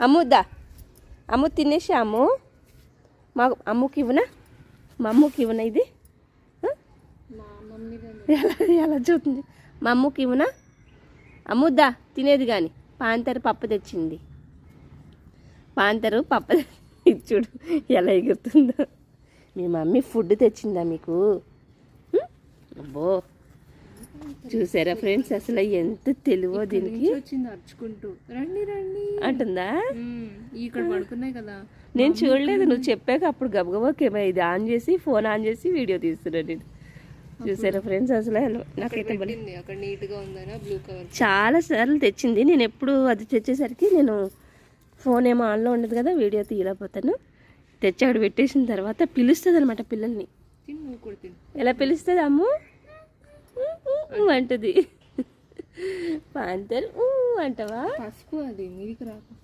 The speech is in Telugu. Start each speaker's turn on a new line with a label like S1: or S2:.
S1: అమ్ముద్దా అమ్ము తినేసి అమ్ము మా అమ్ముకి ఇవ్వనా మా అమ్ముకి ఇవ్వనా ఇది ఎలా ఎలా చూస్తుంది మా అమ్ముకి ఇవ్వనా అమ్ముద్దా తినేది కానీ పాంతరు పప్పు తెచ్చింది పాంతరు పప్పు చూడు ఎలా ఎగురుతుందో మీ మమ్మీ ఫుడ్ తెచ్చిందా మీకు అబ్బో చూసారా ఫ్రెండ్స్ అసలు ఎంత తెలివో దీనికి
S2: వచ్చింది అరుచుకుంటూ రండి రండి
S1: అంటుందా
S2: ఇక్కడ పడుకున్నాయి కదా
S1: నేను చూడలేదు నువ్వు చెప్పాక అప్పుడు గబగబాకేమో ఇది ఆన్ చేసి ఫోన్ ఆన్ చేసి వీడియో తీస్తున్నా నేను చూసారా ఫ్రెండ్స్ అసలు నాకైతే
S2: అక్కడ నీట్ గా ఉందనా బ్లూ కవర్
S1: చాలా సార్లు తెచ్చింది నేను ఎప్పుడు అది తెచ్చేసరికి నేను ఫోన్ ఏమో ఆన్లో ఉండదు కదా వీడియో తీయలేకపోతాను తెచ్చి అక్కడ పెట్టేసిన తర్వాత పిలుస్తుంది అనమాట పిల్లల్ని ఎలా పిలుస్తుంది అమ్ము అంటది పాంతర్ అంటవా
S2: పసుపు అది మీదికి రాకు